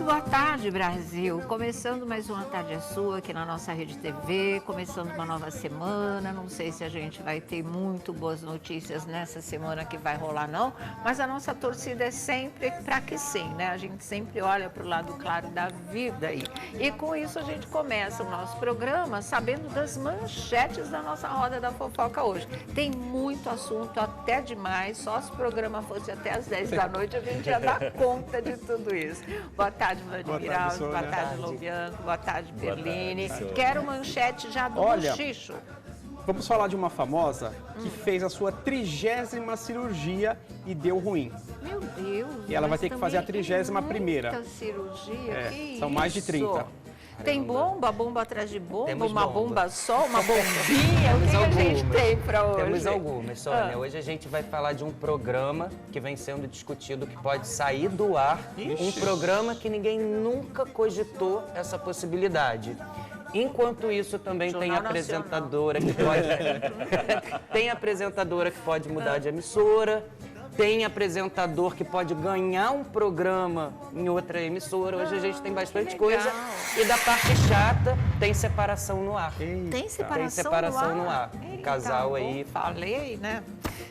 boa tarde, Brasil. Começando mais uma Tarde é Sua aqui na nossa Rede TV, começando uma nova semana. Não sei se a gente vai ter muito boas notícias nessa semana que vai rolar, não, mas a nossa torcida é sempre para que sim, né? A gente sempre olha para o lado claro da vida aí. E com isso a gente começa o nosso programa sabendo das manchetes da nossa Roda da Fofoca hoje. Tem muito assunto, até demais. Só se o programa fosse até às 10 da noite, a gente ia dar conta de tudo isso. Boa tarde, Vladimir Alves. Boa tarde, Lobianco. Boa tarde, Perline. Quero manchete já do Bochicho. Vamos falar de uma famosa que fez a sua 30ª cirurgia e deu ruim. Meu Deus. E ela vai ter que fazer a 31ª. Muita cirurgia. Que são mais de 30. Tem bomba atrás de bomba, Temos uma bomba. bomba só, uma bombinha? O que a gente tem para hoje? Temos algumas, Sônia. Hoje a gente vai falar de um programa que vem sendo discutido que pode sair do ar. Um programa que ninguém nunca cogitou essa possibilidade. Enquanto isso, também tem apresentadora que pode... tem apresentadora que pode mudar de emissora. Tem apresentador que pode ganhar um programa em outra emissora. Hoje a gente tem bastante coisa. E da parte chata, tem separação no ar. Tem separação no ar? Um casal aí... Falei, né?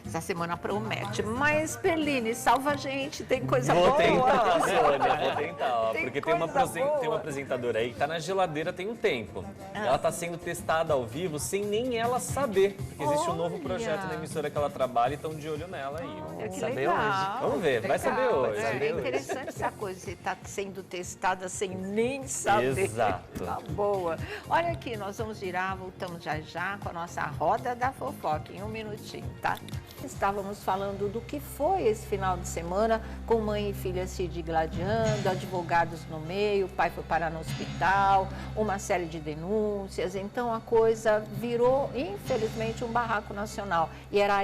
Essa semana promete. Mas, Perline, salva a gente. Tem coisa boa. Vou tentar, Sônia. Vou tentar, ó. Tem Porque tem uma coisa apresentadora aí que tá na geladeira tem um tempo. Ela tá sendo testada ao vivo sem nem ela saber. Porque existe um novo projeto na emissora que ela trabalha e estão de olho nela aí. Que saber legal. hoje. Vamos ver, vai saber hoje. É interessante essa coisa, você está sendo testada sem nem saber. Exato. Tá boa. Olha aqui, nós vamos virar, voltamos já com a nossa Roda da Fofoca, em um minutinho, tá? Estávamos falando do que foi esse final de semana, com mãe e filha se digladiando, advogados no meio, o pai foi parar no hospital, uma série de denúncias, então a coisa virou, infelizmente, um barraco nacional. E era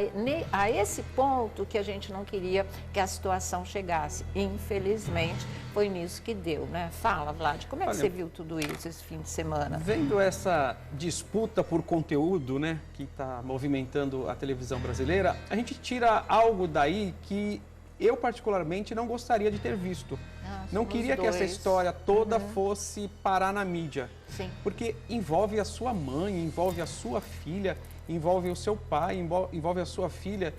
a esse ponto que a gente não queria que a situação chegasse. Infelizmente, foi nisso que deu, né? Fala, Vlad, como é que você viu tudo isso esse fim de semana? Vendo essa disputa por conteúdo, né, que está movimentando a televisão brasileira, a gente tira algo daí que eu particularmente não gostaria de ter visto. Não queria que essa história toda fosse parar na mídia. Sim. Porque envolve a sua mãe, envolve a sua filha, envolve o seu pai, envolve a sua filha.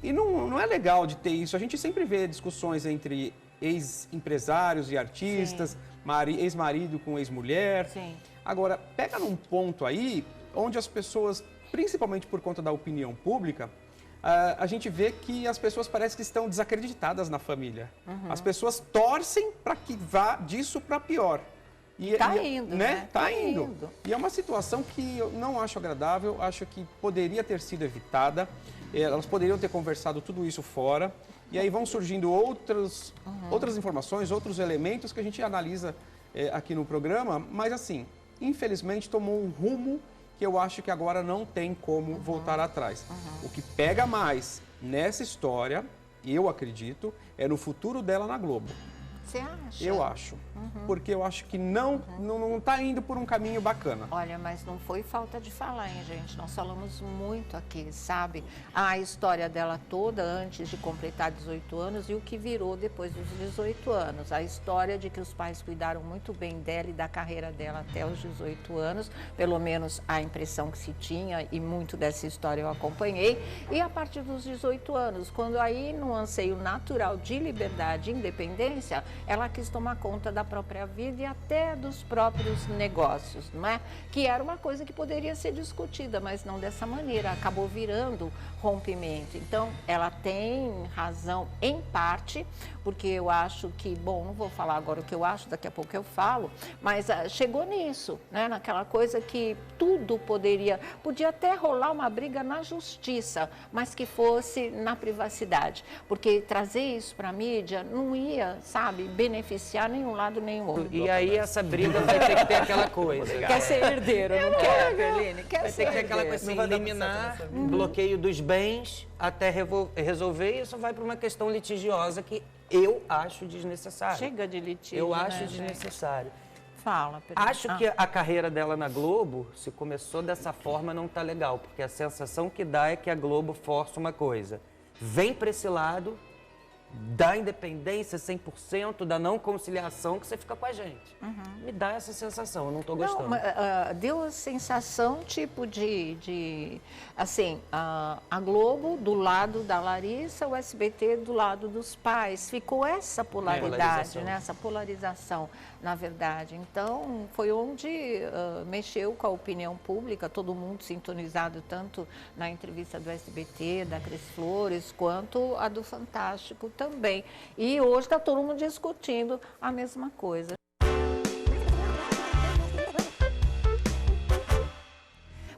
E não é legal de ter isso. A gente sempre vê discussões entre ex-empresários e artistas, ex-marido com ex-mulher. Agora, pega num ponto aí onde as pessoas, principalmente por conta da opinião pública, a gente vê que as pessoas parecem que estão desacreditadas na família. As pessoas torcem para que vá disso para pior. Tá indo, né? Tá indo. E é uma situação que eu não acho agradável, acho que poderia ter sido evitada. Elas poderiam ter conversado tudo isso fora. E aí vão surgindo outras informações, outros elementos que a gente analisa aqui no programa. Mas assim, infelizmente tomou um rumo que eu acho que agora não tem como voltar atrás. O que pega mais nessa história, eu acredito, é no futuro dela na Globo. Você acha? Eu acho. Porque eu acho que não está indo por um caminho bacana. Olha, mas não foi falta de falar, hein, gente? Nós falamos muito aqui, sabe? A história dela toda antes de completar 18 anos e o que virou depois dos 18 anos. A história de que os pais cuidaram muito bem dela e da carreira dela até os 18 anos, pelo menos a impressão que se tinha, e muito dessa história eu acompanhei. E a partir dos 18 anos, quando aí, no anseio natural de liberdade e independência, ela quis tomar conta da própria vida e até dos próprios negócios, não é? Que era uma coisa que poderia ser discutida, mas não dessa maneira, acabou virando rompimento. Então, ela tem razão em parte, porque eu acho que, bom, não vou falar agora o que eu acho, daqui a pouco eu falo, mas chegou nisso, né? Naquela coisa que tudo podia até rolar uma briga na justiça, mas que fosse na privacidade, porque trazer isso para a mídia não ia, sabe, beneficiar nenhum lado nem o outro. E aí essa briga vai ter que ter aquela coisa. Quer ser herdeiro, não quer, Perline? Vai ter que ter aquela coisa assim, eliminar, bloqueio dos bens até resolver, e isso vai para uma questão litigiosa que eu acho desnecessária. Chega de litígio, eu acho né, desnecessário. Fala, Perline. Acho que a carreira dela na Globo, se começou dessa forma, não tá legal, porque a sensação que dá é que a Globo força uma coisa. Vem para esse lado da independência 100%, da não conciliação, que você fica com a gente. Me dá essa sensação, eu não estou gostando. Não, deu a sensação tipo assim, a Globo do lado da Larissa, o SBT do lado dos pais. Ficou essa polaridade, né? Essa polarização, na verdade. Então, foi onde mexeu com a opinião pública, todo mundo sintonizado tanto na entrevista do SBT, da Cris Flores, quanto a do Fantástico também. E hoje está todo mundo discutindo a mesma coisa.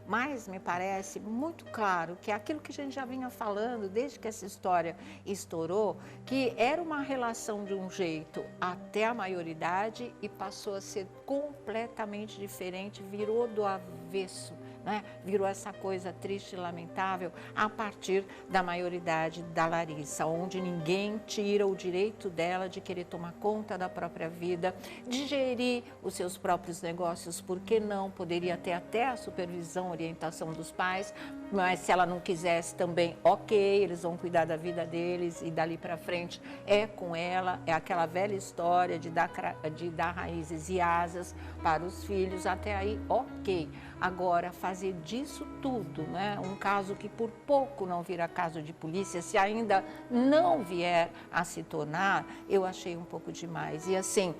Mas me parece muito claro que aquilo que a gente já vinha falando desde que essa história estourou, que era uma relação de um jeito até a maioridade e passou a ser completamente diferente, virou do avesso, né? Virou essa coisa triste e lamentável a partir da maioridade da Larissa, onde ninguém tira o direito dela de querer tomar conta da própria vida, de gerir os seus próprios negócios, por que não? Poderia ter até a supervisão, orientação dos pais, mas se ela não quisesse também, ok, eles vão cuidar da vida deles e dali para frente é com ela, é aquela velha história de dar raízes e asas para os filhos, até aí, ok. Agora, fazer disso tudo, né? Um caso que por pouco não vira caso de polícia, se ainda não vier a se tornar, eu achei um pouco demais. E assim,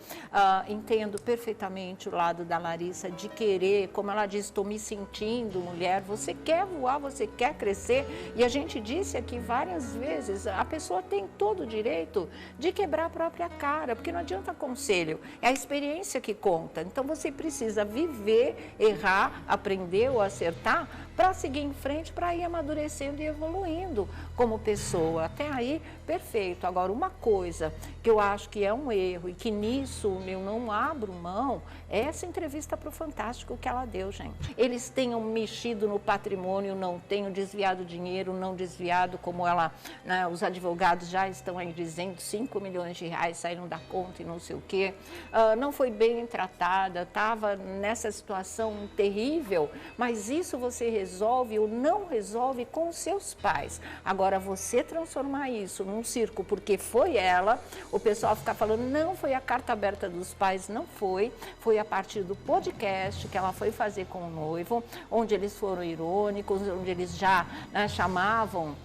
entendo perfeitamente o lado da Larissa de querer, como ela disse, estou me sentindo mulher, você quer voar, você quer crescer, e a gente disse aqui várias vezes, a pessoa tem todo o direito de quebrar a própria cara, porque não adianta conselho, é a experiência que conta. Então você precisa viver, errar, aprender ou acertar para seguir em frente, para ir amadurecendo e evoluindo como pessoa. Até aí, perfeito. Agora, uma coisa que eu acho que é um erro e que nisso eu não abro mão, é essa entrevista para o Fantástico que ela deu, gente. Eles tenham mexido no patrimônio, não tenham desviado dinheiro, não desviado como ela, né, os advogados já estão aí dizendo, 5 milhões de reais saíram da conta e não sei o quê. Não foi bem tratada, estava nessa situação terrível, mas isso você resolve ou não resolve com os seus pais. Agora, você transformar isso num circo porque foi ela, o pessoal ficar falando, não foi a carta aberta dos pais, não foi, foi a partir do podcast que ela foi fazer com o noivo, onde eles foram irônicos, onde eles já, né, chamavam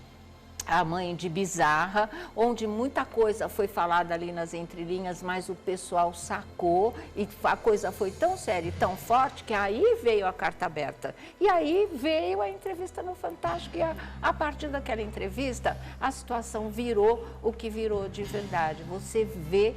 a mãe de bizarra, onde muita coisa foi falada ali nas entrelinhas, mas o pessoal sacou e a coisa foi tão séria e tão forte que aí veio a carta aberta. E aí veio a entrevista no Fantástico e a partir daquela entrevista a situação virou o que virou de verdade. Você vê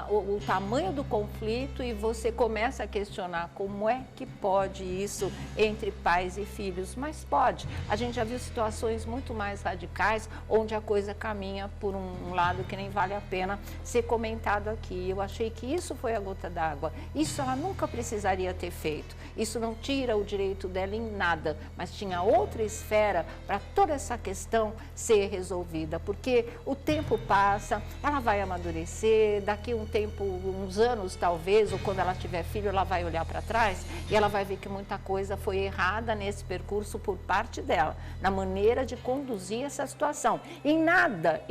o tamanho do conflito e você começa a questionar como é que pode isso entre pais e filhos, mas pode. A gente já viu situações muito mais radicais, onde a coisa caminha por um lado que nem vale a pena ser comentado aqui. Eu achei que isso foi a gota d'água. Isso ela nunca precisaria ter feito. Isso não tira o direito dela em nada, mas tinha outra esfera para toda essa questão ser resolvida, porque o tempo passa, ela vai amadurecer, daqui um tempo, uns anos talvez, ou quando ela tiver filho, ela vai olhar para trás e ela vai ver que muita coisa foi errada nesse percurso por parte dela, na maneira de conduzir essa situação. Em nada,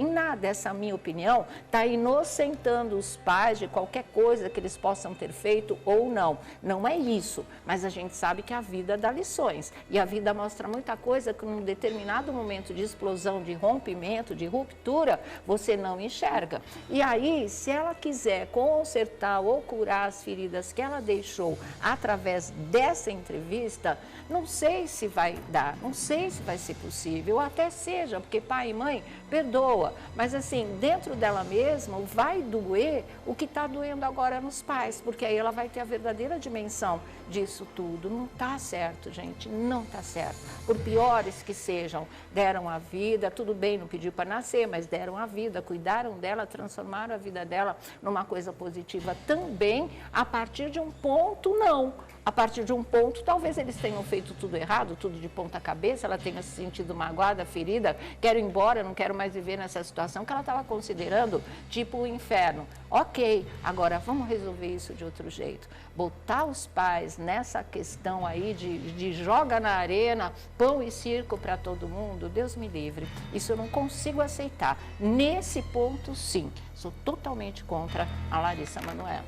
essa minha opinião, está inocentando os pais de qualquer coisa que eles possam ter feito ou não. Não é isso, mas a gente sabe que a vida dá lições. E a vida mostra muita coisa que num determinado momento de explosão, de rompimento, de ruptura, você não enxerga. E aí, se ela quiser consertar ou curar as feridas que ela deixou através dessa entrevista, não sei se vai dar, não sei se vai ser possível, até seja, porque pai e mãe perdoa, mas assim, dentro dela mesma vai doer o que está doendo agora nos pais, porque aí ela vai ter a verdadeira dimensão disso tudo. Não está certo, gente, não está certo. Por piores que sejam, deram a vida, tudo bem, não pediu para nascer, mas deram a vida, cuidaram dela, transformaram a vida dela numa coisa positiva também, a partir de um ponto não. a partir de um ponto, talvez eles tenham feito tudo errado, tudo de ponta cabeça, ela tenha se sentido magoada, ferida, quero ir embora, não quero mais viver nessa situação que ela estava considerando tipo o inferno. Ok, agora vamos resolver isso de outro jeito. Botar os pais nessa questão aí de joga na arena, pão e circo para todo mundo, Deus me livre. Isso eu não consigo aceitar. Nesse ponto, sim, sou totalmente contra a Larissa Manoela.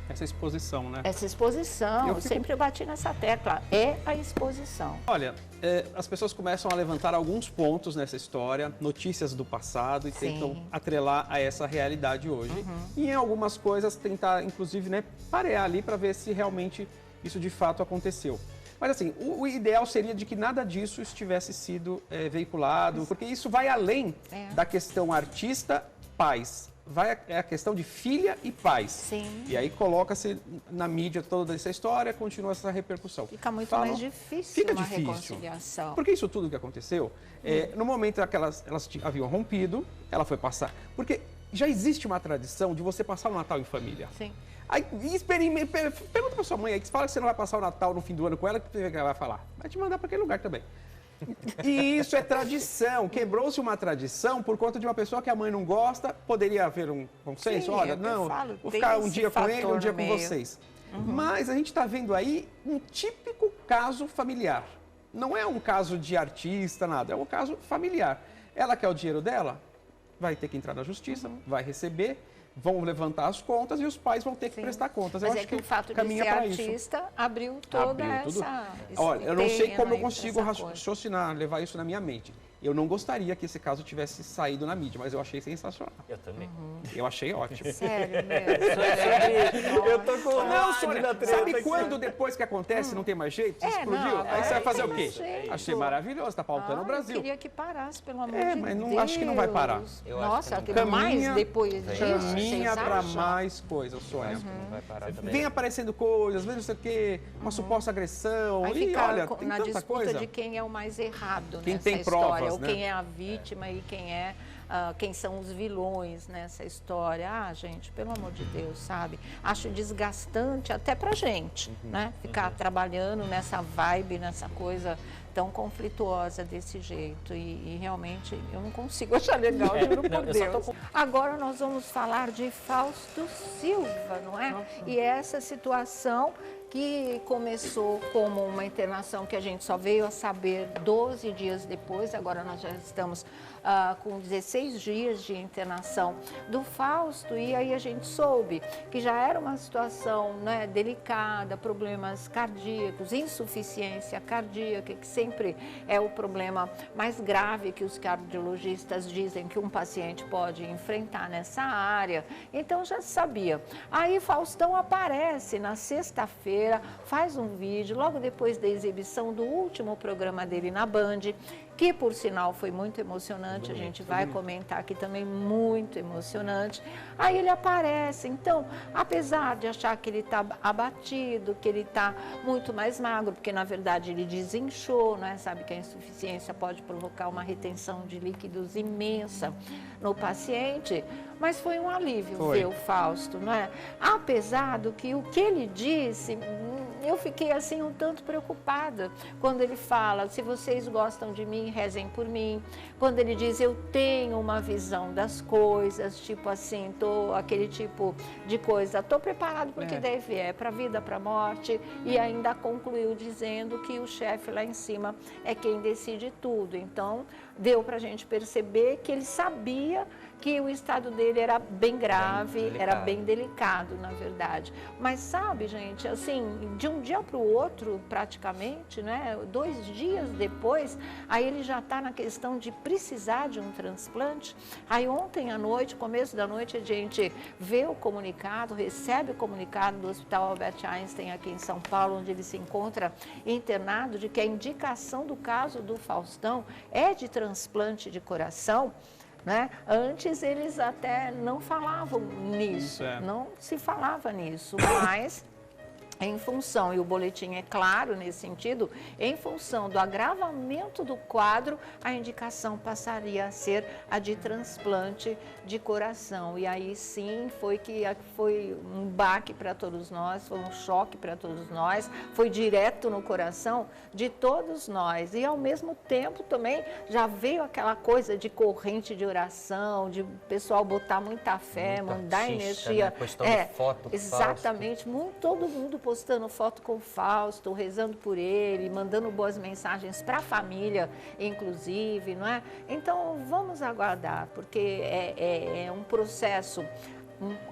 Essa exposição, né? Essa exposição, eu sempre bati nessa tecla, é a exposição. Olha, as pessoas começam a levantar alguns pontos nessa história, notícias do passado e tentam atrelar a essa realidade hoje. E em algumas coisas tentar, inclusive, né, parear ali para ver se realmente isso de fato aconteceu. Mas assim, o ideal seria de que nada disso tivesse sido veiculado, porque isso vai além da questão artista-pais. É a questão de filha e pais. Sim. E aí coloca-se na mídia toda essa história, continua essa repercussão. Fica muito mais difícil reconciliação. Porque isso tudo que aconteceu, no momento que elas haviam rompido, ela foi passar. Porque já existe uma tradição de você passar o Natal em família. Sim. Aí, pergunta pra sua mãe aí, que fala que você não vai passar o Natal no fim do ano com ela, o que ela vai falar? Vai te mandar para aquele lugar também. E isso é tradição. Quebrou-se uma tradição por conta de uma pessoa que a mãe não gosta. Poderia haver um consenso? Sim, olha, não, vou ficar um dia com ele, um dia com vocês. Mas a gente está vendo aí um típico caso familiar. Não é um caso de artista, nada. É um caso familiar. Ela quer o dinheiro dela, vai ter que entrar na justiça, vai receber. Vão levantar as contas e os pais vão ter que prestar contas. Mas eu acho que o fato de ser artista abriu toda essa... Olha, eu não sei como eu consigo raciocinar, levar isso na minha mente. Eu não gostaria que esse caso tivesse saído na mídia, mas eu achei sensacional. Eu também. Eu achei ótimo. Sério mesmo? Eu tô com Não, Sônia, sabe quando depois que acontece não tem mais jeito? Explodiu? Não, aí você vai fazer o quê? jeito. Achei maravilhoso, tá pautando o Brasil. Eu queria que parasse, pelo amor de Deus. Mas não, acho que não vai parar. Nossa, tem mais depois disso. Caminha para mais coisas, Sônia. Não vai parar também. Vem aparecendo coisas, às vezes não sei o quê, uma suposta agressão. Aí E fica olha, tem na tanta disputa coisa. de quem é o mais errado Quem nessa tem história, provas, ou né? quem é a vítima e quem são os vilões nessa história. Ah, gente, pelo amor de Deus, sabe? Acho desgastante até pra gente, né? Ficar trabalhando nessa vibe, nessa coisa tão conflituosa desse jeito. E realmente eu não consigo achar legal, juro por Deus. Agora nós vamos falar de Fausto Silva, não é? E essa situação que começou como uma internação que a gente só veio a saber 12 dias depois, agora nós já estamos com 16 dias de internação do Fausto, e aí a gente soube que já era uma situação, né, delicada, problemas cardíacos, insuficiência cardíaca, que sempre é o problema mais grave que os cardiologistas dizem que um paciente pode enfrentar nessa área. Então já sabia. Aí Faustão aparece na sexta-feira, faz um vídeo, logo depois da exibição do último programa dele na Band, que por sinal foi muito emocionante, a gente vai comentar aqui também, muito emocionante. Aí ele aparece, então, apesar de achar que ele está abatido, que ele está muito mais magro, porque na verdade ele desinchou, né? Sabe que a insuficiência pode provocar uma retenção de líquidos imensa no paciente, mas foi um alívio ver o Fausto, não é? Apesar do que o que ele disse, eu fiquei assim um tanto preocupada quando ele fala, se vocês gostam de mim, rezem por mim. Quando ele diz, eu tenho uma visão das coisas, tipo assim, aquele tipo de coisa, estou preparado porque deve para a vida, para a morte, e ainda concluiu dizendo que o chefe lá em cima é quem decide tudo. Então, deu para a gente perceber que ele sabia que o estado dele era bem grave, era bem delicado, na verdade. Mas sabe, gente, assim, de um dia para o outro, praticamente, né, 2 dias depois, aí ele já está na questão de precisar de um transplante. Aí ontem à noite, começo da noite, a gente vê o comunicado, recebe o comunicado do Hospital Albert Einstein aqui em São Paulo, onde ele se encontra internado, de que a indicação do caso do Faustão é de transplante de coração. Né? Antes eles até não falavam nisso, não se falava nisso, mas em função, e o boletim é claro nesse sentido, em função do agravamento do quadro, a indicação passaria a ser a de transplante de coração. E aí sim foi um baque para todos nós, foi um choque para todos nós, foi direto no coração de todos nós. E ao mesmo tempo também já veio aquela coisa de corrente de oração, de o pessoal botar muita fé, Muito mandar artista, energia. né? Postando foto com Exatamente, todo mundo postando foto com o Fausto, rezando por ele, mandando boas mensagens para a família, inclusive, não é? Então, vamos aguardar, porque é um processo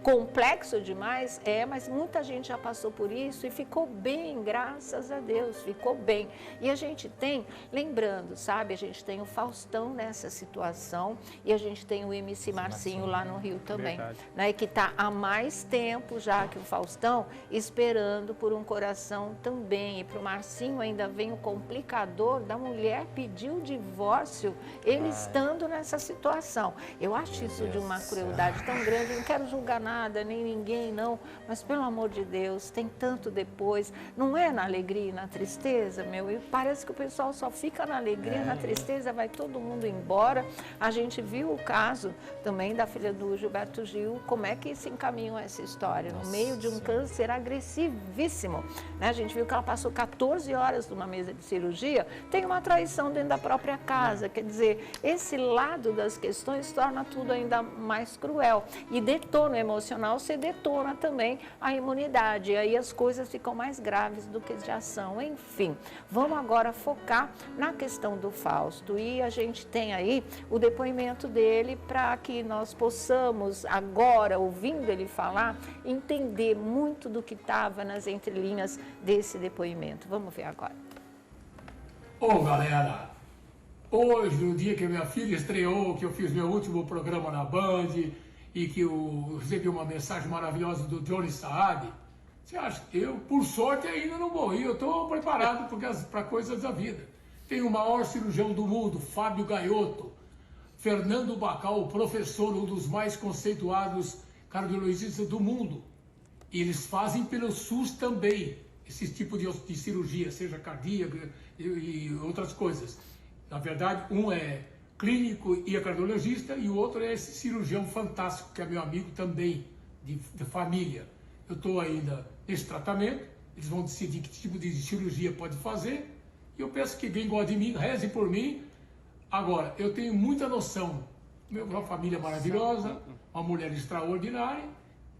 complexo demais, mas muita gente já passou por isso e ficou bem, graças a Deus, ficou bem. E a gente tem, lembrando, sabe, a gente tem o Faustão nessa situação e a gente tem o MC Marcinho lá no Rio também, né, que está há mais tempo já que o Faustão, esperando por um coração também. E para o Marcinho ainda vem o complicador da mulher pedir o divórcio, ele estando nessa situação. Eu acho isso de uma crueldade tão grande, eu não quero julgar nada, nem ninguém, não, mas pelo amor de Deus, tem tanto depois, não é na alegria e na tristeza, meu, e parece que o pessoal só fica na alegria, na tristeza, vai todo mundo embora. A gente viu o caso também da filha do Gilberto Gil, como é que se encaminhou essa história, no meio de um câncer agressivíssimo, né? A gente viu que ela passou 14 horas numa mesa de cirurgia, tem uma traição dentro da própria casa, quer dizer, esse lado das questões torna tudo ainda mais cruel e detona o emocional, se detona também a imunidade, e aí as coisas ficam mais graves do que já são. Enfim, vamos agora focar na questão do Fausto, e a gente tem aí o depoimento dele para que nós possamos agora, ouvindo ele falar, entender muito do que estava nas entrelinhas desse depoimento. Vamos ver agora. Ô galera, hoje, no dia que a minha filha estreou, que eu fiz meu último programa na Band e que eu recebi uma mensagem maravilhosa do Johnny Saad, você acha que eu, por sorte, ainda não morri, eu estou preparado para coisas da vida. Tem o maior cirurgião do mundo, Fábio Gaiotto, Fernando Bacal, professor, um dos mais conceituados cardiologistas do mundo. E eles fazem pelo SUS também, esse tipo de cirurgia, seja cardíaca e outras coisas. Na verdade, um é clínico e é cardiologista, e o outro é esse cirurgião fantástico, que é meu amigo também, de família. Eu estou ainda nesse tratamento, eles vão decidir que tipo de cirurgia pode fazer, e eu peço que quem gosta de mim, reze por mim. Agora, eu tenho muita noção, uma família maravilhosa, uma mulher extraordinária,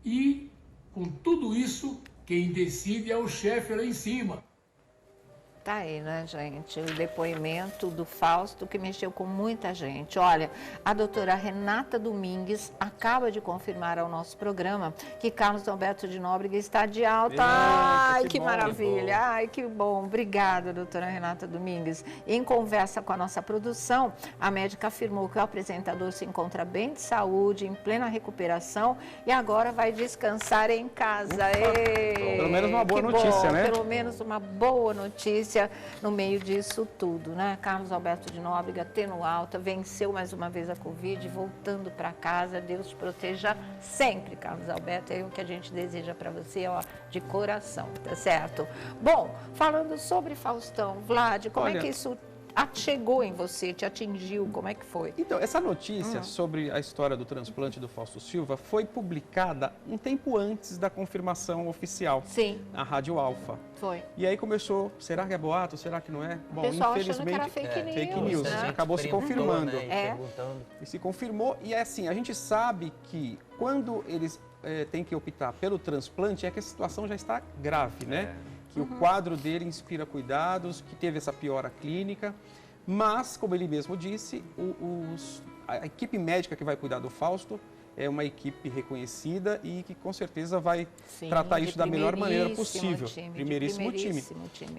e com tudo isso, quem decide é o chefe lá em cima. Tá aí, né, gente? O depoimento do Fausto que mexeu com muita gente. Olha, a doutora Renata Domingues acaba de confirmar ao nosso programa que Carlos Alberto de Nóbrega está de alta. Ai, que maravilha! Ai, que bom! Obrigada, doutora Renata Domingues. Em conversa com a nossa produção, a médica afirmou que o apresentador se encontra bem de saúde, em plena recuperação e agora vai descansar em casa. Pelo menos uma boa notícia, né? Pelo menos uma boa notícia no meio disso tudo, né? Carlos Alberto de Nóbrega tendo alta, venceu mais uma vez a Covid, voltando para casa. Deus te proteja sempre, Carlos Alberto. É o que a gente deseja para você, ó, de coração, tá certo? Bom, falando sobre Faustão, Vlad, como é que isso chegou em você, te atingiu, como é que foi? Então, essa notícia sobre a história do transplante do Fausto Silva foi publicada um tempo antes da confirmação oficial. Sim. Na Rádio Alfa. Foi. E aí começou, será que é boato, será que não é? Bom, pessoal infelizmente, achando que era fake news, né? Acabou se confirmando. Né? E se confirmou, e é assim, a gente sabe que quando eles têm que optar pelo transplante, é que a situação já está grave, né? Que o quadro dele inspira cuidados, que teve essa piora clínica, mas, como ele mesmo disse, a equipe médica que vai cuidar do Fausto é uma equipe reconhecida e que com certeza vai tratar isso da melhor maneira possível. Primeiríssimo time.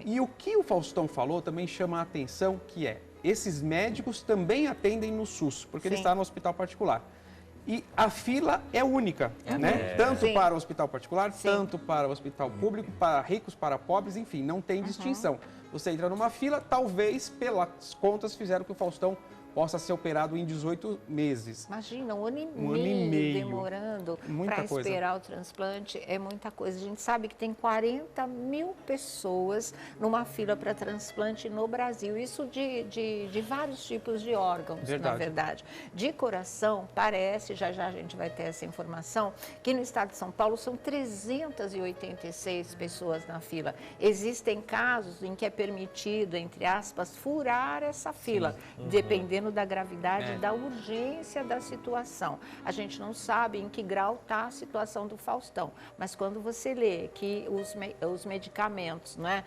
E o que o Faustão falou também chama a atenção, que é, esses médicos também atendem no SUS, porque ele está no hospital particular. E a fila é única, né? Tanto para o hospital particular, tanto para o hospital público, para ricos, para pobres, enfim, não tem distinção. Você entra numa fila, talvez pelas contas fizeram que o Faustão possa ser operado em 18 meses. Imagina, um ano e meio demorando para esperar o transplante, é muita coisa. A gente sabe que tem 40 mil pessoas numa fila para transplante no Brasil, isso de vários tipos de órgãos, na verdade. De coração, parece, já a gente vai ter essa informação, que no estado de São Paulo são 386 pessoas na fila. Existem casos em que é permitido, entre aspas, furar essa fila, dependendo da gravidade e da urgência da situação. A gente não sabe em que grau está a situação do Faustão, mas quando você lê que os medicamentos, né,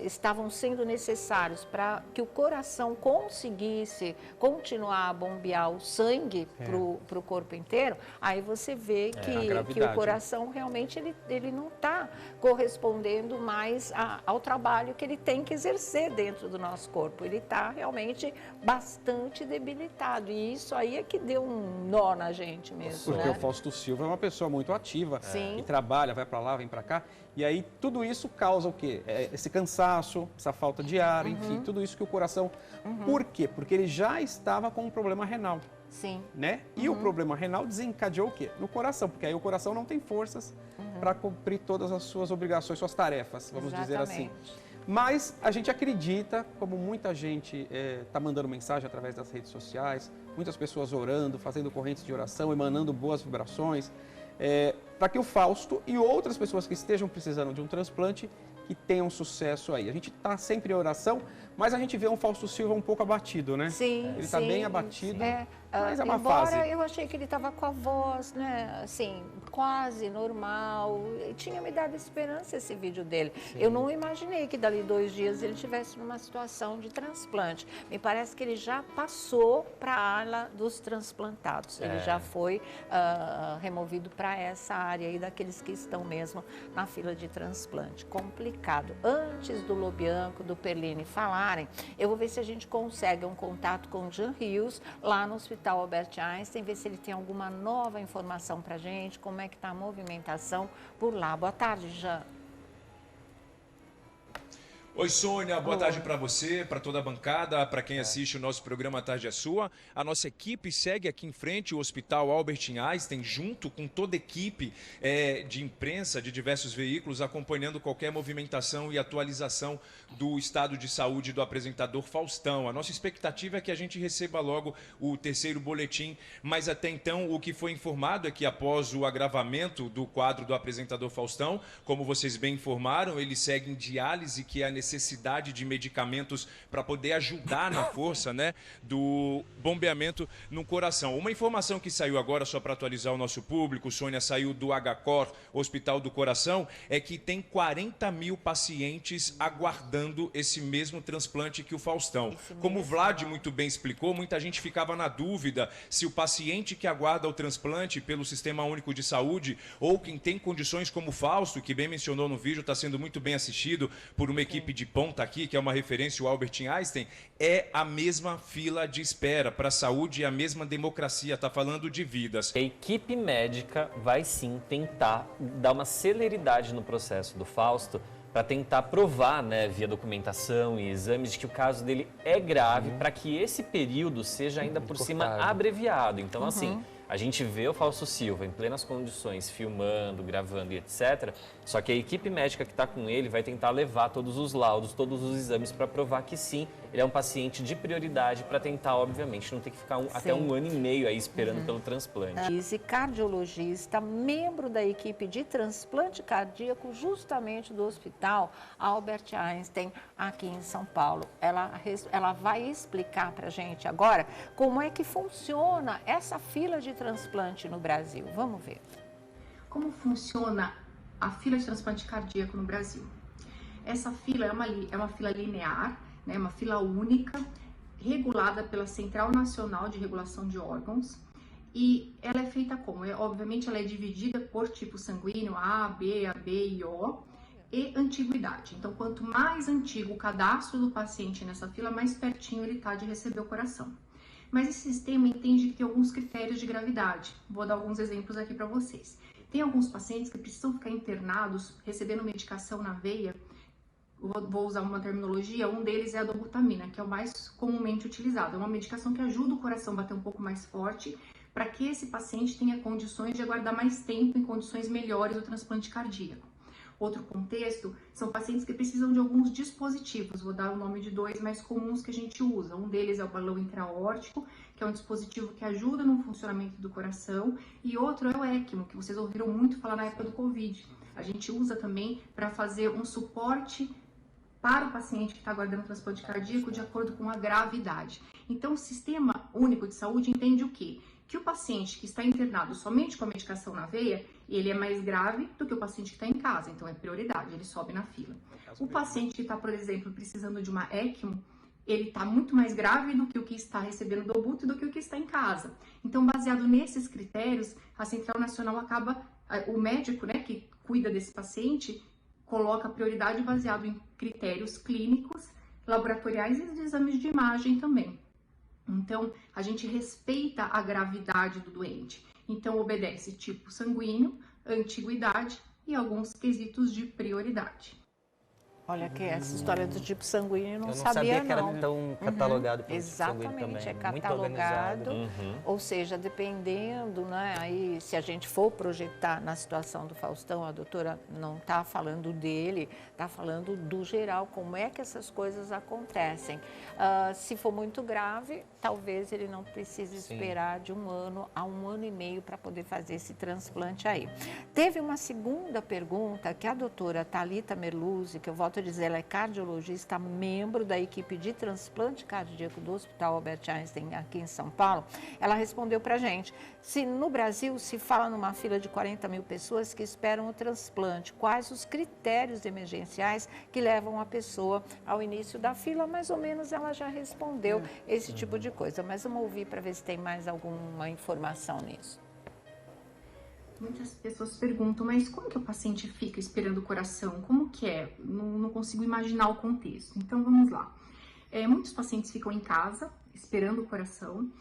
estavam sendo necessários para que o coração conseguisse continuar a bombear o sangue para o corpo inteiro, aí você vê que o coração realmente ele não está correspondendo mais ao trabalho que ele tem que exercer dentro do nosso corpo. Ele está realmente bastante debilitado. E isso aí é que deu um nó na gente mesmo. Porque né? o Fausto Silva é uma pessoa muito ativa, que trabalha, vai para lá, vem para cá. E aí tudo isso causa o quê? Esse cansaço, essa falta de ar, enfim, tudo isso que o coração... Por quê? Porque ele já estava com um problema renal. Sim. Né? E o problema renal desencadeou o quê? No coração, porque aí o coração não tem forças para cumprir todas as suas obrigações, suas tarefas, vamos dizer assim. Mas a gente acredita, como muita gente está mandando mensagem através das redes sociais, muitas pessoas orando, fazendo correntes de oração, emanando boas vibrações, para que o Fausto e outras pessoas que estejam precisando de um transplante, que tenham sucesso aí. A gente está sempre em oração, mas a gente vê um Fausto Silva um pouco abatido, né? Sim, ele está bem abatido, mas é uma embora fase. eu achei que ele estava com a voz, né, assim, quase normal. Tinha me dado esperança esse vídeo dele. Sim. Eu não imaginei que dali 2 dias ele estivesse numa situação de transplante. Me parece que ele já passou para a ala dos transplantados. Ele já foi removido para essa área aí daqueles que estão mesmo na fila de transplante. Complicado. Antes do Lobianco, do Perline falarem, eu vou ver se a gente consegue um contato com o Jean Rios, lá no Hospital Albert Einstein, ver se ele tem alguma nova informação para a gente, como é que está a movimentação por lá. Boa tarde, Jean. Oi, Sônia, boa tarde para você, para toda a bancada, para quem assiste o nosso programa Tarde é Sua. A nossa equipe segue aqui em frente, o Hospital Albert Einstein, junto com toda a equipe de imprensa, de diversos veículos, acompanhando qualquer movimentação e atualização do estado de saúde do apresentador Faustão. A nossa expectativa é que a gente receba logo o 3º boletim, mas até então o que foi informado é que após o agravamento do quadro do apresentador Faustão, como vocês bem informaram, ele segue em diálise, que é a necessidade de medicamentos para poder ajudar na força, né, do bombeamento no coração. Uma informação que saiu agora, só para atualizar o nosso público, Sônia, saiu do HCOR, Hospital do Coração, é que tem 40 mil pacientes aguardando esse mesmo transplante que o Faustão. Como o Vlad muito bem explicou, muita gente ficava na dúvida se o paciente que aguarda o transplante pelo Sistema Único de Saúde ou quem tem condições como o Fausto, que bem mencionou no vídeo, está sendo muito bem assistido por uma equipe de ponta aqui, que é uma referência, o Albert Einstein, é a mesma fila de espera para a saúde e a mesma democracia, está falando de vidas. A equipe médica vai sim tentar dar uma celeridade no processo do Fausto para tentar provar, né, via documentação e exames, de que o caso dele é grave, para que esse período seja ainda por cima abreviado. Então, assim, a gente vê o Fausto Silva em plenas condições, filmando, gravando e etc. Só que a equipe médica que está com ele vai tentar levar todos os laudos, todos os exames para provar que sim, ele é um paciente de prioridade para tentar, obviamente, não ter que ficar até 1 ano e meio aí esperando pelo transplante. Esse cardiologista, membro da equipe de transplante cardíaco, justamente do Hospital Albert Einstein, aqui em São Paulo. Ela vai explicar para a gente agora como é que funciona essa fila de transplante no Brasil. Vamos ver. Como funciona a fila de transplante cardíaco no Brasil? Essa fila é uma fila linear, né, uma fila única, regulada pela Central Nacional de Regulação de Órgãos, e ela é feita como? Obviamente ela é dividida por tipo sanguíneo, A, B e O, e antiguidade. Então, quanto mais antigo o cadastro do paciente nessa fila, mais pertinho ele está de receber o coração. Mas esse sistema entende que tem alguns critérios de gravidade. Vou dar alguns exemplos aqui para vocês. Tem alguns pacientes que precisam ficar internados, recebendo medicação na veia, vou usar uma terminologia, um deles é a dobutamina, que é o mais comumente utilizado. É uma medicação que ajuda o coração a bater um pouco mais forte, para que esse paciente tenha condições de aguardar mais tempo em condições melhores do transplante cardíaco. Outro contexto são pacientes que precisam de alguns dispositivos, vou dar o nome de 2 mais comuns que a gente usa. Um deles é o balão intra-aórtico, que é um dispositivo que ajuda no funcionamento do coração, e outro é o ECMO, que vocês ouviram muito falar na época do Covid. A gente usa também para fazer um suporte para o paciente que está aguardando transplante cardíaco de acordo com a gravidade. Então, o Sistema Único de Saúde entende o quê? Que o paciente que está internado somente com a medicação na veia, ele é mais grave do que o paciente que está em casa, então é prioridade, ele sobe na fila. O paciente que está, por exemplo, precisando de uma ECMO, ele está muito mais grave do que o que está recebendo Dobuta e do que o que está em casa. Então, baseado nesses critérios, a Central Nacional acaba, o médico, né, que cuida desse paciente, coloca prioridade baseado em critérios clínicos, laboratoriais e de exames de imagem também. Então, a gente respeita a gravidade do doente. Então, obedece tipo sanguíneo, antiguidade e alguns quesitos de prioridade. Olha que essa história do tipo sanguíneo eu não sabia sabia que era tão catalogado pelo tipo sanguíneo também. Exatamente, é Muito catalogado. organizado. Ou seja, dependendo, né, aí se a gente for projetar na situação do Faustão, a doutora não está falando dele, está falando do geral, como é que essas coisas acontecem. Se for muito grave, talvez ele não precise esperar de 1 ano a 1 ano e meio para poder fazer esse transplante aí. Teve uma segunda pergunta que a doutora Thalita Merluzzi, que eu volto a dizer, ela é cardiologista, membro da equipe de transplante cardíaco do Hospital Albert Einstein aqui em São Paulo, ela respondeu para a gente, se no Brasil se fala numa fila de 40 mil pessoas que esperam o transplante, quais os critérios emergenciais que levam a pessoa ao início da fila? Mais ou menos ela já respondeu esse tipo de coisa, mas vamos ouvir para ver se tem mais alguma informação nisso. Muitas pessoas perguntam, mas como que o paciente fica esperando o coração? Como que é? Não consigo imaginar o contexto. Então, vamos lá. Muitos pacientes ficam em casa, esperando o coração,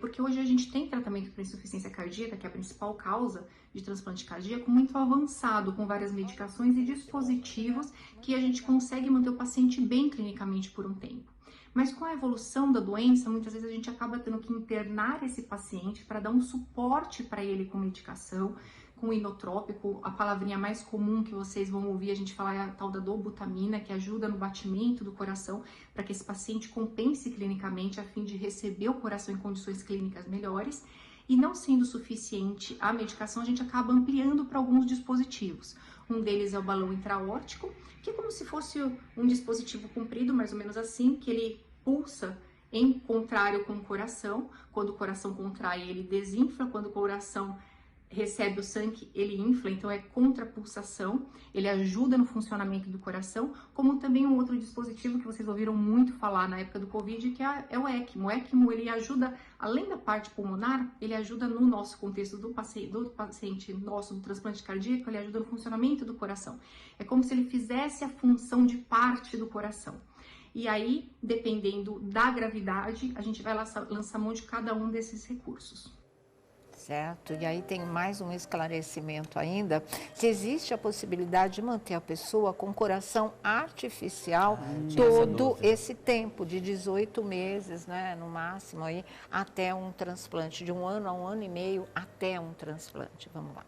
porque hoje a gente tem tratamento para insuficiência cardíaca, que é a principal causa de transplante cardíaco, muito avançado, com várias medicações e dispositivos que a gente consegue manter o paciente bem clinicamente por um tempo. Mas com a evolução da doença, muitas vezes a gente acaba tendo que internar esse paciente para dar um suporte para ele com medicação, com inotrópico. A palavrinha mais comum que vocês vão ouvir a gente falar é a tal da dobutamina, que ajuda no batimento do coração para que esse paciente compense clinicamente a fim de receber o coração em condições clínicas melhores. E não sendo suficiente a medicação, a gente acaba ampliando para alguns dispositivos. Um deles é o balão intra-aórtico, que é como se fosse um dispositivo comprido, mais ou menos assim, que ele pulsa em contrário com o coração. Quando o coração contrai, ele desinfla. Quando o coração recebe o sangue, ele infla, então é contrapulsação. Ele ajuda no funcionamento do coração, como também um outro dispositivo que vocês ouviram muito falar na época do Covid, que é o ECMO. O ECMO, ele ajuda, além da parte pulmonar, ele ajuda no nosso contexto do paciente nosso, do transplante cardíaco, ele ajuda no funcionamento do coração. É como se ele fizesse a função de parte do coração. E aí, dependendo da gravidade, a gente vai lançar mão de cada um desses recursos. Certo, e aí tem mais um esclarecimento ainda, se existe a possibilidade de manter a pessoa com coração artificial todo esse tempo, de 18 meses, né, no máximo, aí, até um transplante, de 1 ano a 1 ano e meio até um transplante. Vamos lá.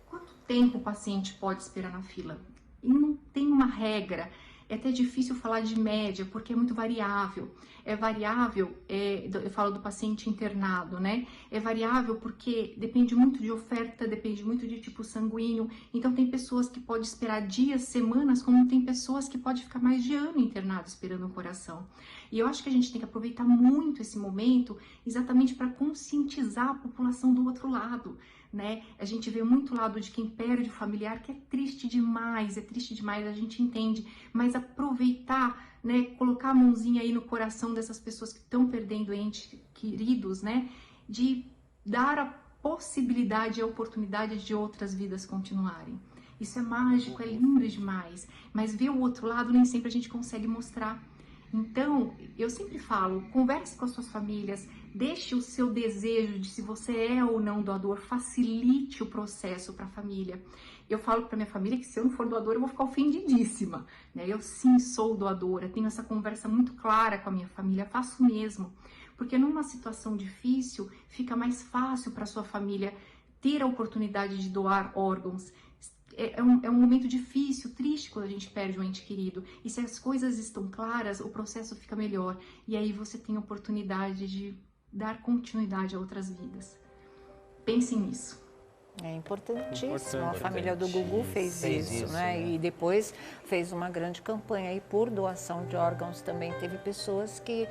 Quanto tempo o paciente pode esperar na fila? E não tem uma regra. É até difícil falar de média, porque é muito variável. É variável, eu falo do paciente internado, né? É variável porque depende muito de oferta, depende muito de tipo sanguíneo. Então, tem pessoas que podem esperar dias, semanas, como tem pessoas que podem ficar mais de ano internado esperando o coração. E eu acho que a gente tem que aproveitar muito esse momento exatamente para conscientizar a população do outro lado, né? A gente vê muito lado de quem perde o familiar, que é triste demais, a gente entende, mas aproveitar, né, colocar a mãozinha aí no coração dessas pessoas que estão perdendo entes queridos, né, de dar a possibilidade e a oportunidade de outras vidas continuarem. Isso é mágico, é lindo demais, mas ver o outro lado nem sempre a gente consegue mostrar. Então, eu sempre falo, converse com as suas famílias, deixe o seu desejo de se você é ou não doador, facilite o processo para a família. Eu falo para minha família que se eu não for doadora, eu vou ficar ofendidíssima, né? Eu sim sou doadora, tenho essa conversa muito clara com a minha família, faço mesmo. Porque numa situação difícil, fica mais fácil para sua família ter a oportunidade de doar órgãos. É um momento difícil, triste quando a gente perde um ente querido. E se as coisas estão claras, o processo fica melhor. E aí você tem a oportunidade de dar continuidade a outras vidas. Pensem nisso. É importantíssimo. A Importante. família do Gugu fez isso, né? E depois fez uma grande campanha aí por doação de órgãos também. Teve pessoas que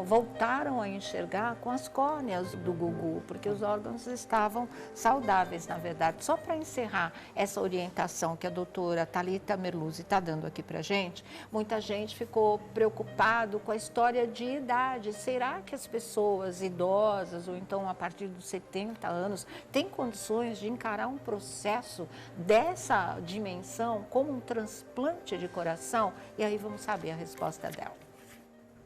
voltaram a enxergar com as córneas do Gugu, porque os órgãos estavam saudáveis, na verdade. Só para encerrar essa orientação que a doutora Thalita Merluzzi está dando aqui para gente, muita gente ficou preocupado com a história de idade. Será que as pessoas idosas, ou então a partir dos 70 anos, têm condições de encarar um processo dessa dimensão como um transplante de coração? E aí vamos saber a resposta dela.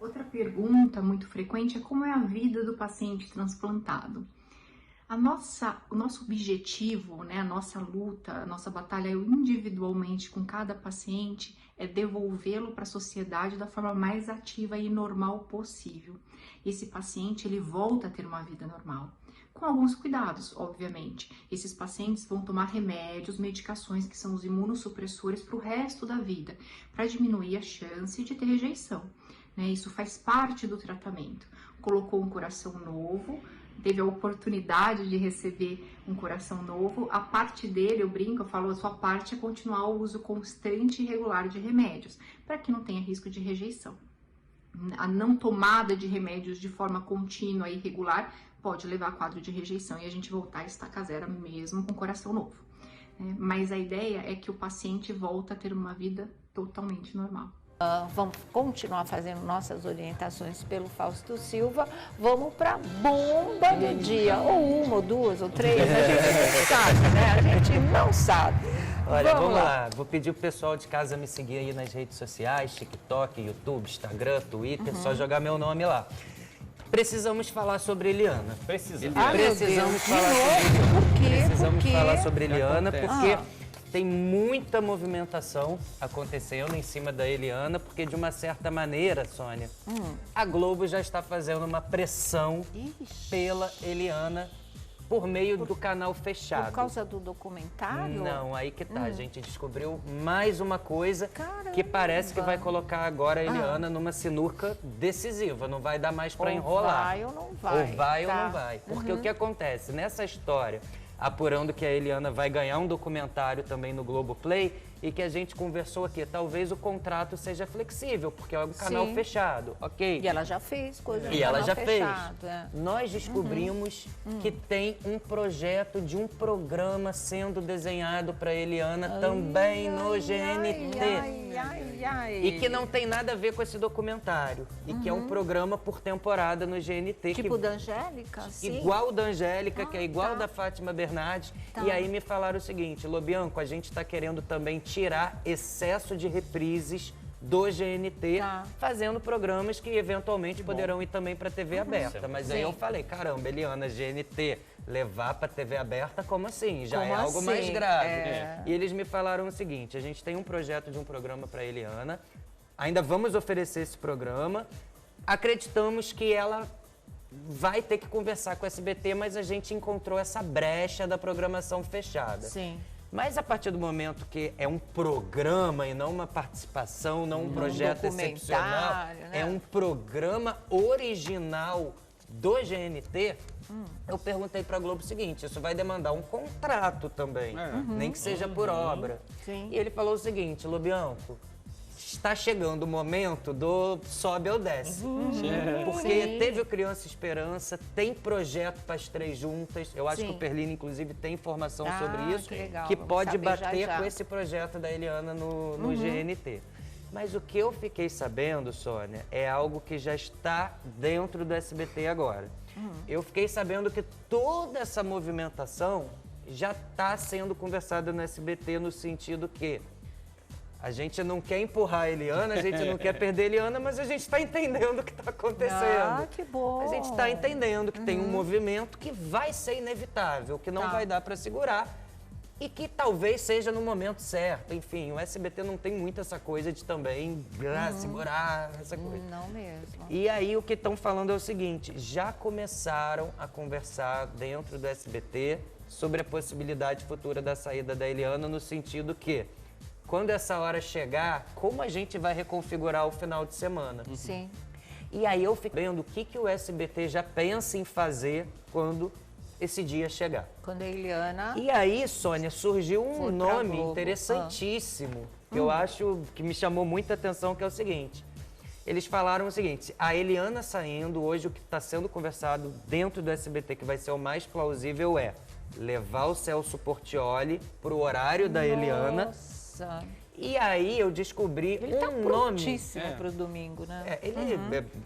Outra pergunta muito frequente é como é a vida do paciente transplantado. O nosso objetivo, né, a nossa luta, a nossa batalha individualmente com cada paciente é devolvê-lo para a sociedade da forma mais ativa e normal possível. Esse paciente, ele volta a ter uma vida normal. Com alguns cuidados, obviamente. Esses pacientes vão tomar remédios, medicações que são os imunossupressores para o resto da vida, para diminuir a chance de ter rejeição, né? Isso faz parte do tratamento. Colocou um coração novo, teve a oportunidade de receber um coração novo, a parte dele, eu brinco, eu falo, a sua parte é continuar o uso constante e regular de remédios, para que não tenha risco de rejeição. A não tomada de remédios de forma contínua e regular pode levar a quadro de rejeição e a gente voltar a estaca zero mesmo com coração novo. Mas a ideia é que o paciente volta a ter uma vida totalmente normal. Vamos continuar fazendo nossas orientações pelo Fausto Silva. Vamos para a bomba do dia. Ou uma, ou duas, ou três. A gente não sabe, né? A gente não sabe. Olha, vamos lá. Vou pedir pro pessoal de casa me seguir aí nas redes sociais, TikTok, YouTube, Instagram, Twitter, só jogar meu nome lá. Precisamos falar sobre Eliana. Precisamos falar sobre Eliana, porque tem muita movimentação acontecendo em cima da Eliana, porque de uma certa maneira, Sônia, a Globo já está fazendo uma pressão pela Eliana por meio do canal fechado. Por causa do documentário? Não, aí que tá. A gente descobriu mais uma coisa que parece que vai colocar agora a Eliana numa sinuca decisiva. Não vai dar mais para enrolar. Vai ou não vai. Ou vai ou não vai. Porque o que acontece nessa história, apurando que a Eliana vai ganhar um documentário também no Globoplay, e que a gente conversou aqui, talvez o contrato seja flexível, porque é um canal fechado, ok? E ela já fez coisa no E ela já fechado, fez. Nós descobrimos que tem um projeto de um programa sendo desenhado para Eliana também no GNT. E que não tem nada a ver com esse documentário. E que é um programa por temporada no GNT. Tipo da Angélica? Sim. Igual da Angélica, que é igual da Fátima Bernardes. E aí me falaram o seguinte, Lobianco, a gente está querendo também tirar excesso de reprises do GNT, fazendo programas que eventualmente poderão ir também para TV aberta. Mas aí eu falei, caramba, Eliana, GNT, levar para TV aberta, como assim? Já é algo mais grave. E eles me falaram o seguinte, a gente tem um projeto de um programa para Eliana, ainda vamos oferecer esse programa, acreditamos que ela vai ter que conversar com o SBT, mas a gente encontrou essa brecha da programação fechada. Sim. Mas a partir do momento que é um programa e não uma participação, não um projeto excepcional, né? é um programa original do GNT, eu perguntei para a Globo o seguinte, isso vai demandar um contrato também, nem que seja por obra. Sim. E ele falou o seguinte, Lobianco, está chegando o momento do sobe ou desce. Porque teve o Criança Esperança, tem projeto para as três juntas. Eu acho que o Perlini, inclusive, tem informação sobre isso, que pode bater com esse projeto da Eliana no GNT. Mas o que eu fiquei sabendo, Sônia, é algo que já está dentro do SBT agora. Eu fiquei sabendo que toda essa movimentação já está sendo conversada no SBT no sentido que a gente não quer empurrar a Eliana, a gente não quer perder a Eliana, mas a gente está entendendo o que está acontecendo. Ah, que bom! A gente está entendendo que tem um movimento que vai ser inevitável, que não vai dar para segurar. e que talvez seja no momento certo. Enfim, o SBT não tem muito essa coisa de também segurar essa coisa. Não mesmo. E aí o que estão falando é o seguinte, já começaram a conversar dentro do SBT sobre a possibilidade futura da saída da Eliana, no sentido que, quando essa hora chegar, como a gente vai reconfigurar o final de semana? Sim. E aí eu fico vendo o que o SBT já pensa em fazer quando esse dia chegar. Quando a Eliana... E aí, Sônia, surgiu um Foi pra nome Globo. interessantíssimo, que eu acho que me chamou muita atenção, que é o seguinte. Eles falaram o seguinte, a Eliana saindo, hoje o que está sendo conversado dentro do SBT, que vai ser o mais plausível, é levar o Celso Portiolli pro horário da Eliana. Nossa. E aí eu descobri Ele tá um nome. prontíssimo pro domingo, né?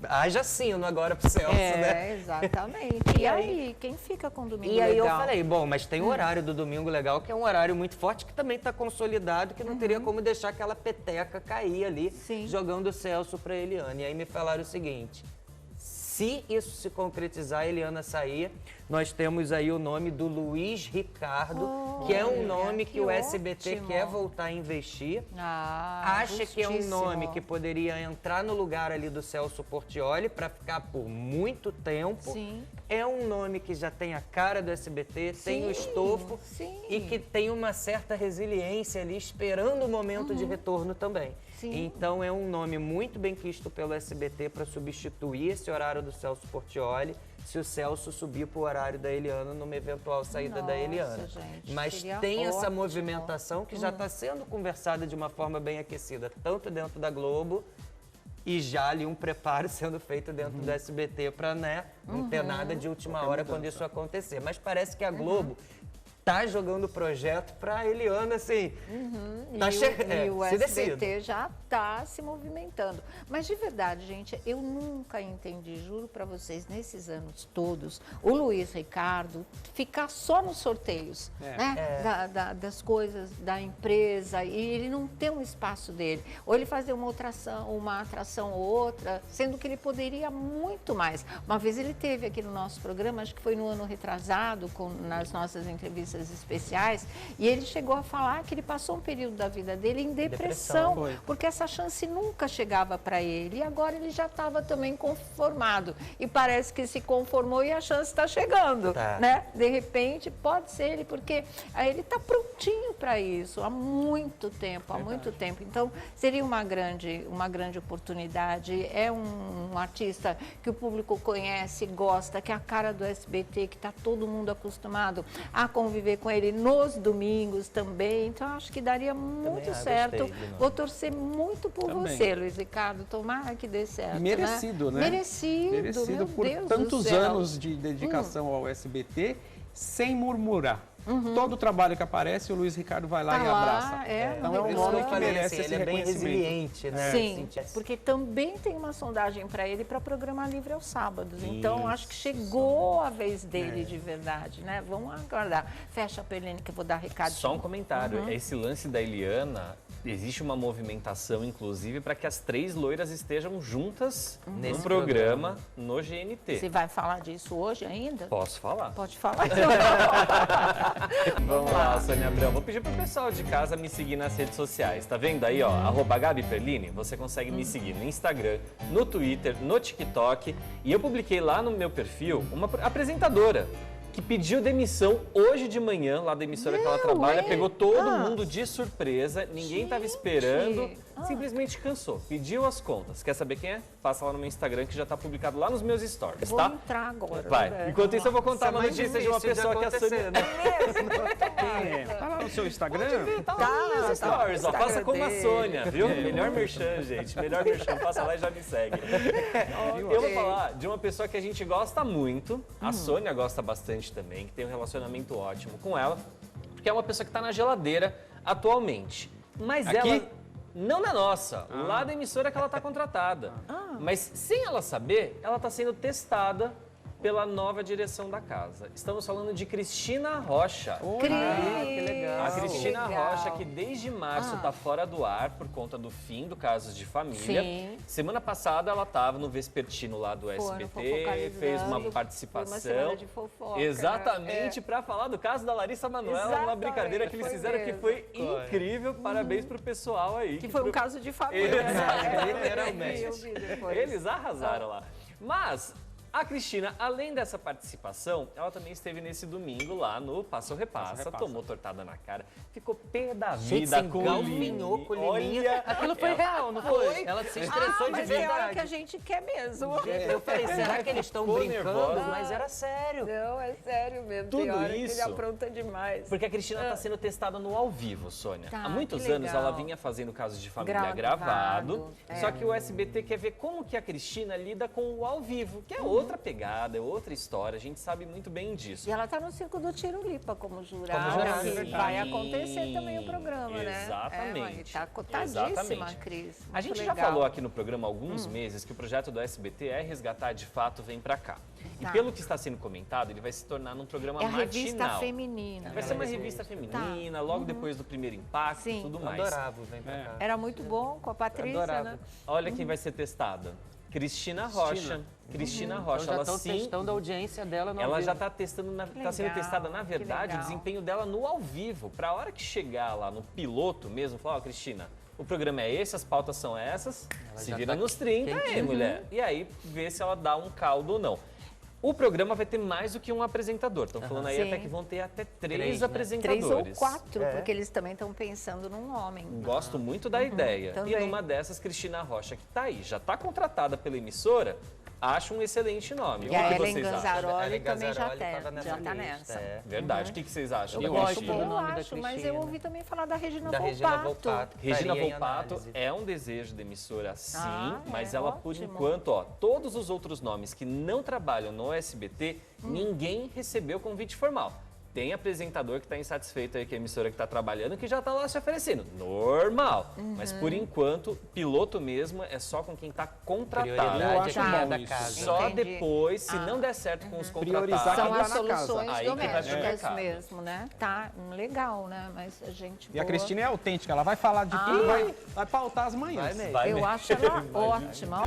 Haja sino agora pro Celso, né? Exatamente. E aí, quem fica com o domingo E aí legal? eu falei, bom, mas tem o horário do Domingo Legal, que é um horário muito forte, que também está consolidado, que não teria como deixar aquela peteca cair ali, jogando o Celso para Eliana. E aí me falaram o seguinte, se isso se concretizar, a Eliana sair, nós temos aí o nome do Luiz Ricardo, que é um nome que o SBT ótimo. quer voltar a investir. Acha Que é um nome que poderia entrar no lugar ali do Celso Portiolli para ficar por muito tempo. Sim. É um nome que já tem a cara do SBT, tem o estofo sim. e que tem uma certa resiliência ali, esperando o momento de retorno também. Sim. Então é um nome muito bem quisto pelo SBT para substituir esse horário do Celso Portiolli, se o Celso subir para o horário da Eliana numa eventual saída da Eliana. Gente, mas seria tem essa ótimo. movimentação que já está sendo conversada de uma forma bem aquecida, tanto dentro da Globo e já ali um preparo sendo feito dentro do SBT para, né, não ter nada de última hora quando isso acontecer. Mas parece que a Globo tá jogando o projeto para Eliana, assim, tá E o se SBT decida. já está se movimentando. Mas de verdade, gente, eu nunca entendi, juro para vocês, nesses anos todos, o Luiz Ricardo ficar só nos sorteios, né? Das coisas da empresa, e ele não ter um espaço dele. Ou ele fazer uma atração ou outra, sendo que ele poderia muito mais. Uma vez ele teve aqui no nosso programa, acho que foi no ano retrasado, nas nossas entrevistas especiais, e ele chegou a falar que ele passou um período da vida dele em depressão, porque essa chance nunca chegava para ele, e agora ele já estava também conformado, e parece que se conformou e a chance está chegando, né? De repente, pode ser ele, porque ele está prontinho para isso há muito tempo, Então, seria uma grande oportunidade. É um artista que o público conhece, gosta, que é a cara do SBT, que está todo mundo acostumado a conviver com ele nos domingos também. Então, acho que daria muito certo. Vou torcer muito por você, Luiz Ricardo. Tomara que dê certo. Merecido, né? Merecido por Deus tantos do céu. anos de dedicação ao SBT, sem murmurar. Todo o trabalho que aparece, o Luiz Ricardo vai lá e abraça. Então é um nome que merece esse ele é bem reconhecimento. resiliente, né? Sim, porque também tem uma sondagem para ele para programa livre aos sábados. Então, acho que chegou a vez dele de verdade, né? Vamos aguardar. Fecha a Perline que eu vou dar recado. Só um comentário. Esse lance da Eliana, existe uma movimentação, inclusive, para que as 3 loiras estejam juntas no programa no GNT. Você vai falar disso hoje ainda? Posso falar? Pode falar. Vamos lá, Sônia Abrão. Vou pedir pro pessoal de casa me seguir nas redes sociais. Tá vendo aí, ó? @GabiPerline. Você consegue me seguir no Instagram, no Twitter, no TikTok. E eu publiquei lá no meu perfil uma apresentadora que pediu demissão hoje de manhã, lá da emissora que ela trabalha, pegou todo mundo de surpresa, ninguém estava esperando, simplesmente cansou, pediu as contas. Quer saber quem é? Passa lá no meu Instagram, que já está publicado lá nos meus stories, Vou tá? entrar agora. Vai. Enquanto isso, eu vou contar uma notícia de uma pessoa que a Sônia... Tá lá no seu Instagram? Tá lá nos meus stories, ó. Faça como a Sônia, viu? Melhor merchan, gente. Melhor merchan. Passa lá e já me segue. Eu vou falar de uma pessoa que a gente gosta muito, a Sônia gosta bastante também, que tem um relacionamento ótimo com ela, porque é uma pessoa que está na geladeira atualmente. Mas Aqui? ela... Não na nossa, lá da emissora que ela está contratada. Mas sem ela saber, ela está sendo testada pela nova direção da casa. Estamos falando de Cristina Rocha. Que legal. A Cristina legal. Rocha, que desde março está fora do ar por conta do fim do Casos de Família. Sim. Semana passada ela estava no Vespertino lá do Foi no SBT, fez uma Fofocalizando, participação. foi uma semana de fofoca, Exatamente, né? para falar do caso da Larissa Manoela, uma Exatamente, brincadeira que eles foi fizeram mesmo. que foi incrível. Parabéns pro pessoal aí. Que foi um caso de família, Literalmente. Eu vi depois. Eles arrasaram lá. Mas a Cristina, além dessa participação, ela também esteve nesse domingo lá no Passo Repassa, tomou tortada na cara, ficou pé da vida se com o engalfinhou Lili. com o Lilinha. Olha, Aquilo foi real, não foi? Ela se estressou de mas tem hora verdade. que a gente quer mesmo. Eu falei, será que eles estão Ficou brincando? nervosa. Mas era sério. Não, é sério mesmo. Tudo tem hora que isso. ele apronta demais. Porque a Cristina está sendo testada no ao vivo, Sônia. Tá, Há muitos que anos legal. ela vinha fazendo Casos de Família Gravado, gravado. Só que o SBT quer ver como que a Cristina lida com o ao vivo, que é outra pegada, é outra história. A gente sabe muito bem disso. E ela tá no circo do Tirulipa como jurada. Como jurada, que verdade. vai acontecer também o programa, né? Exatamente. Tá cotadíssima, Exatamente. Cris. A gente Muito já legal. falou aqui no programa há alguns meses que o projeto do SBT é Resgatar de Fato Vem Pra Cá. E Tá. pelo que está sendo comentado, ele vai se tornar num programa É a matinal. revista feminina. Vai ser uma revista feminina, logo depois do primeiro impacto e Sim. tudo Eu mais. adorava, vem pra cá. Era muito bom com a Patrícia, Adorava. né? Olha quem vai ser testada. Cristina Rocha. Cristina Então Rocha, já ela estão sim. testando a audiência dela no ao Ela vivo. já está testando, está sendo legal, testada, na que verdade, o legal. desempenho dela no ao vivo. Para a hora que chegar lá no piloto mesmo, falar, ó, Cristina, o programa é esse, as pautas são essas, se já vira tá nos 30 aí, quentinha. mulher. E aí, vê se ela dá um caldo ou não. O programa vai ter mais do que um apresentador. Estão falando aí Sim. até que vão ter até três Três, né? apresentadores. 3 ou 4, porque eles também estão pensando num homem. Gosto muito da ideia. E também. numa dessas, Cristina Rocha, que tá aí, já tá contratada pela emissora, acho um excelente nome. E O a que Ellen vocês acham? Ganzaroli Ellen também já Ganzaroli tava nessa tá lista, nessa. é. Verdade. O que vocês acham? Eu da gosto Cristina? do Eu nome da acho, mas Cristina. eu ouvi também falar da Regina Da Volpato. Regina Volpato. Regina Estaria em Volpato análise. é um desejo da emissora, sim, mas é ela, por ótimo. enquanto, ó, todos os outros nomes que não trabalham no SBT, ninguém recebeu convite formal. Tem apresentador que está insatisfeito aí com a emissora que está trabalhando, que já está lá se oferecendo. Normal. Mas, por enquanto, piloto mesmo é só com quem está contratado. Prioridade Eu é acho quem é bom da isso. casa. Só Entendi. depois, se não der certo com os Priorizar contratados... São tá as na casa. soluções Aí que vai pro domésticas mercado. mesmo, né? Tá legal, né? Mas a gente E a boa. Cristina é autêntica, ela vai falar de tudo, vai pautar as manhãs. Vai mesmo. Vai Eu mesmo. acho ela ótima.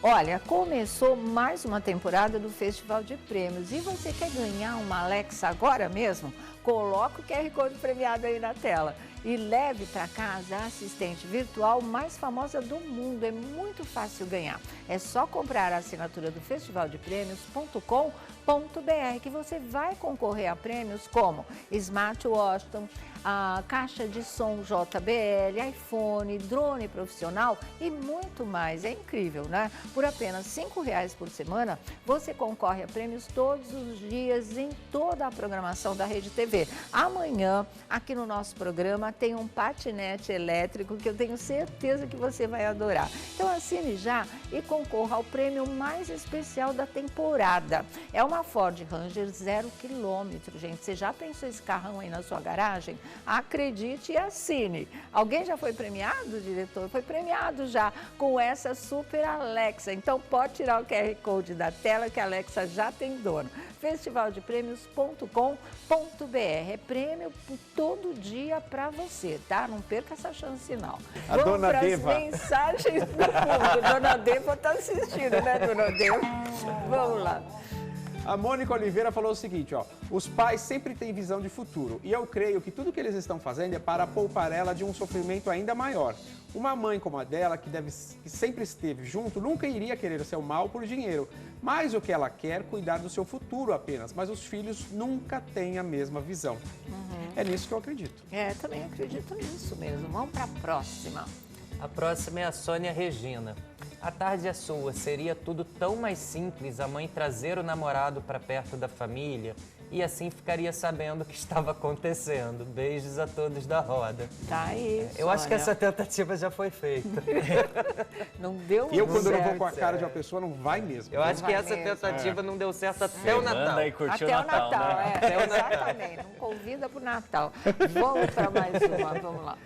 Olha, começou mais uma temporada do Festival de Prêmios e você quer ganhar uma Alexa agora mesmo? Coloca o QR Code premiado aí na tela e leve para casa a assistente virtual mais famosa do mundo. É muito fácil ganhar. É só comprar a assinatura do festivaldeprêmios.com.br que você vai concorrer a prêmios como Smart Washington, a caixa de som JBL, iPhone, drone profissional e muito mais. É incrível, né? Por apenas R$ 5,00 por semana, você concorre a prêmios todos os dias em toda a programação da Rede TV. Amanhã, aqui no nosso programa, tem um patinete elétrico que eu tenho certeza que você vai adorar. Então assine já e concorra ao prêmio mais especial da temporada. É uma Ford Ranger 0 km, gente. Você já pensou esse carrão aí na sua garagem? Acredite e assine. Alguém já foi premiado, diretor? Foi premiado já com essa Super Alexa. Então pode tirar o QR Code da tela que a Alexa já tem dono. festivaldeprêmios.com.br. É prêmio por todo dia para você, tá? Não perca essa chance, não. A Vamos Dona pras Deva. mensagens do público. Dona Deva está assistindo, né, Dona Deva? Vamos lá. A Mônica Oliveira falou o seguinte, ó, os pais sempre têm visão de futuro e eu creio que tudo que eles estão fazendo é para poupar ela de um sofrimento ainda maior. Uma mãe como a dela, que sempre esteve junto, nunca iria querer o seu mal por dinheiro, mas o que ela quer, cuidar do seu futuro apenas, mas os filhos nunca têm a mesma visão. É nisso que eu acredito. É, também acredito nisso mesmo. Vamos para a próxima. A próxima é a Sônia Regina. A tarde é sua. Seria tudo tão mais simples a mãe trazer o namorado para perto da família e assim ficaria sabendo o que estava acontecendo. Beijos a todos da roda. Tá aí. Eu acho que Sônia. essa tentativa já foi feita. Não deu E eu, quando eu não vou certo. com a cara de uma pessoa, não vai mesmo. Eu acho que vai essa mesmo. tentativa não deu certo até o Natal. Fernanda e curtiu Até o Natal, né? é, exatamente. Não convida para o Natal. Vamos para mais uma, vamos lá.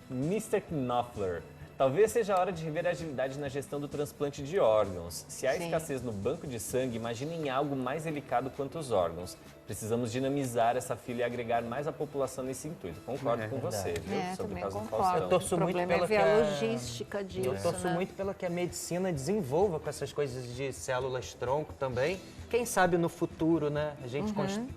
Mr. Knopfler. Talvez seja a hora de rever a agilidade na gestão do transplante de órgãos. Se há Sim. escassez no banco de sangue, imaginem algo mais delicado quanto os órgãos. Precisamos dinamizar essa fila e agregar mais a população nesse intuito. Concordo com você, viu? Sobre o também caso do concordo. Faustão. Eu torço O muito problema é pelo ver que a a- logística disso, Eu torço né? muito pela que a medicina desenvolva com essas coisas de células-tronco também. Quem sabe no futuro, né, a gente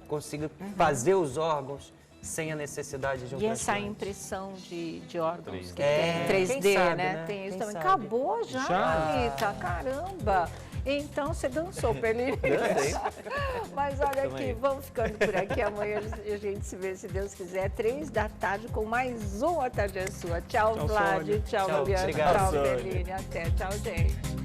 consiga fazer os órgãos sem a necessidade de um E essa transplante. impressão de órgãos que É, tem 3D, quem sabe, né? né? Tem isso Quem também. sabe? Acabou já, Já? Anitta, caramba! Então você dançou, Perline. Dancei. Mas olha Tamo aqui, aí. vamos ficando por aqui. Amanhã a gente se vê, se Deus quiser, 3 da tarde, com mais um A Tarde é Sua. Tchau, Tchau, Flávio. Sônia. Tchau, Tchau, Fabiana. obrigado, Tchau, Sônia. Perline. Até. Tchau, gente.